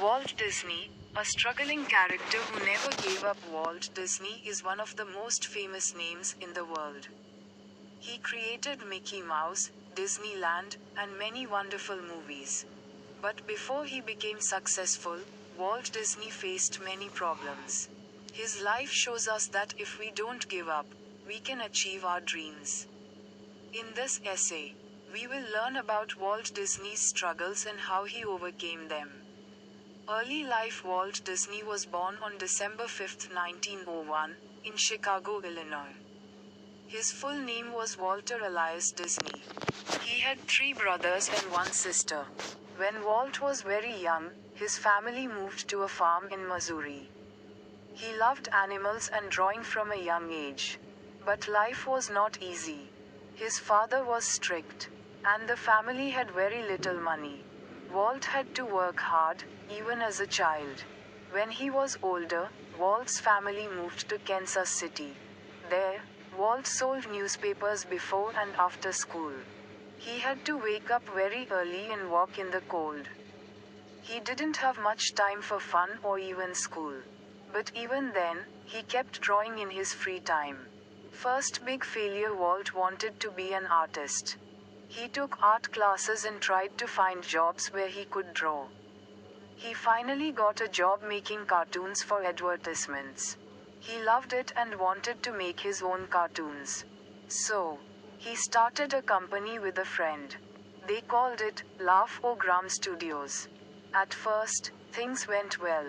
Walt Disney, a struggling character who never gave up. Walt Disney is one of the most famous names in the world. He created Mickey Mouse, Disneyland, and many wonderful movies. But before he became successful, Walt Disney faced many problems. His life shows us that if we don't give up, we can achieve our dreams. In this essay, we will learn about Walt Disney's struggles and how he overcame them. Early life. Walt Disney was born on December 5, 1901, in Chicago, Illinois. His full name was Walter Elias Disney. He had three brothers and one sister. When Walt was very young, his family moved to a farm in Missouri. He loved animals and drawing from a young age. But life was not easy. His father was strict, and the family had very little money. Walt had to work hard, even as a child. When he was older, Walt's family moved to Kansas City. There, Walt sold newspapers before and after school. He had to wake up very early and walk in the cold. He didn't have much time for fun or even school. But even then, he kept drawing in his free time. First big failure. Walt wanted to be an artist. He took art classes and tried to find jobs where he could draw. He finally got a job making cartoons for advertisements. He loved it and wanted to make his own cartoons. So, he started a company with a friend. They called it Laugh-O-Gram Studios. At first, things went well.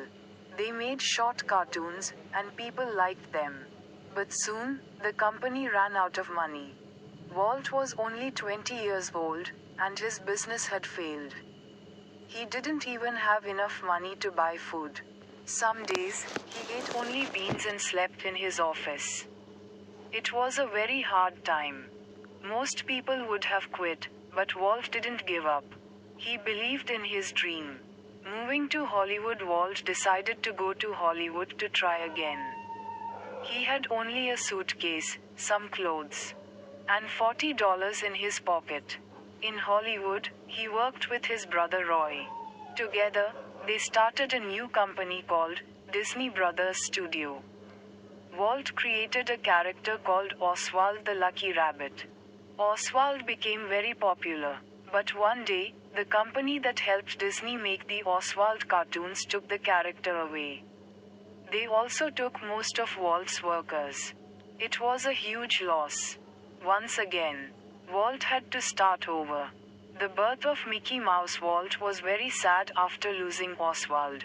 They made short cartoons, and people liked them. But soon, the company ran out of money. Walt was only 20 years old, and his business had failed. He didn't even have enough money to buy food. Some days, he ate only beans and slept in his office. It was a very hard time. Most people would have quit, but Walt didn't give up. He believed in his dream. Moving to Hollywood. Walt decided to go to Hollywood to try again. He had only a suitcase, some clothes, and $40 in his pocket. In Hollywood, he worked with his brother Roy. Together, they started a new company called Disney Brothers Studio. Walt created a character called Oswald the Lucky Rabbit. Oswald became very popular, but one day, the company that helped Disney make the Oswald cartoons took the character away. They also took most of Walt's workers. It was a huge loss. Once again, Walt had to start over. The birth of Mickey Mouse. Walt was very sad after losing Oswald.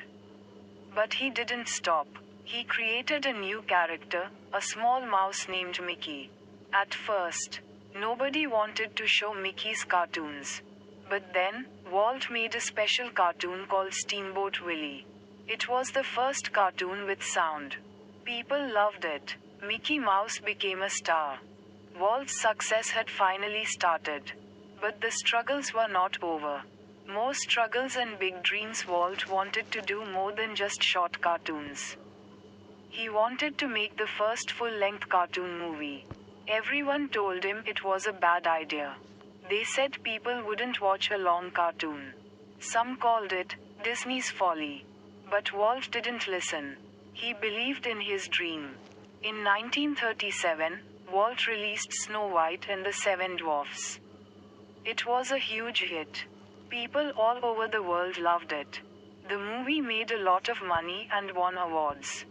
But he didn't stop. He created a new character, a small mouse named Mickey. At first, nobody wanted to show Mickey's cartoons. But then, Walt made a special cartoon called Steamboat Willie. It was the first cartoon with sound. People loved it. Mickey Mouse became a star. Walt's success had finally started. But the struggles were not over. More struggles and big dreams. Walt wanted to do more than just short cartoons. He wanted to make the first full-length cartoon movie. Everyone told him it was a bad idea. They said people wouldn't watch a long cartoon. Some called it Disney's folly. But Walt didn't listen. He believed in his dream. In 1937, Walt released Snow White and the Seven Dwarfs. It was a huge hit. People all over the world loved it. The movie made a lot of money and won awards.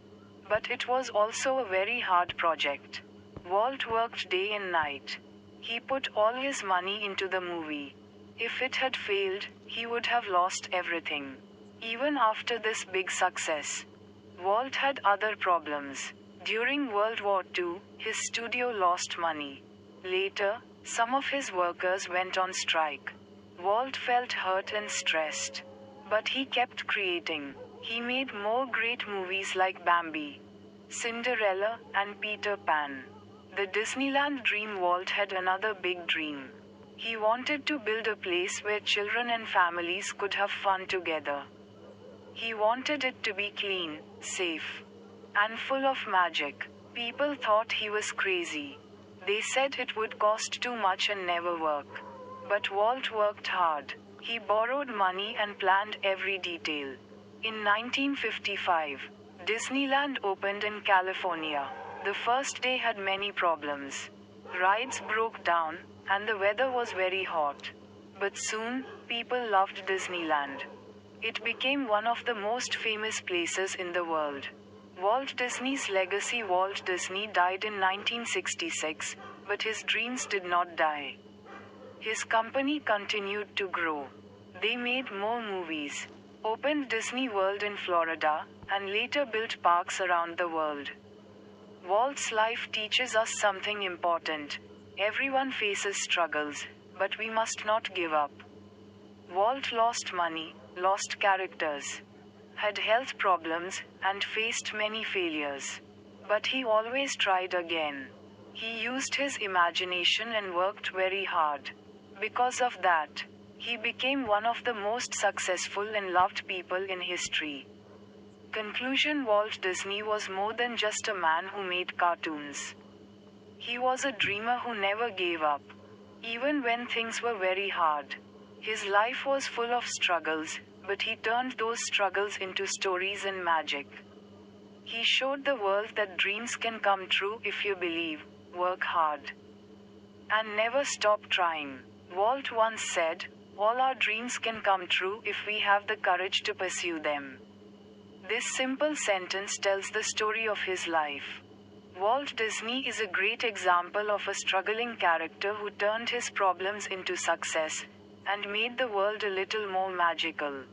But it was also a very hard project. Walt worked day and night. He put all his money into the movie. If it had failed, he would have lost everything. Even after this big success, Walt had other problems. During World War II, his studio lost money. Later, some of his workers went on strike. Walt felt hurt and stressed. But he kept creating. He made more great movies like Bambi, Cinderella, and Peter Pan. The Disneyland dream. Walt had another big dream. He wanted to build a place where children and families could have fun together. He wanted it to be clean, safe, and full of magic. People thought he was crazy. They said it would cost too much and never work. But Walt worked hard. He borrowed money and planned every detail. In 1955, Disneyland opened in California. The first day had many problems. Rides broke down, and the weather was very hot. But soon, people loved Disneyland. It became one of the most famous places in the world. Walt Disney's legacy. Walt Disney died in 1966, but his dreams did not die. His company continued to grow. They made more movies, opened Disney World in Florida, and later built parks around the world. Walt's life teaches us something important. Everyone faces struggles, but we must not give up. Walt lost money, lost characters, had health problems, and faced many failures. But he always tried again. He used his imagination and worked very hard. Because of that, he became one of the most successful and loved people in history. Conclusion: Walt Disney was more than just a man who made cartoons. He was a dreamer who never gave up. Even when things were very hard. His life was full of struggles, but he turned those struggles into stories and magic. He showed the world that dreams can come true if you believe, work hard, and never stop trying. Walt once said, "All our dreams can come true if we have the courage to pursue them." This simple sentence tells the story of his life. Walt Disney is a great example of a struggling character who turned his problems into success and made the world a little more magical.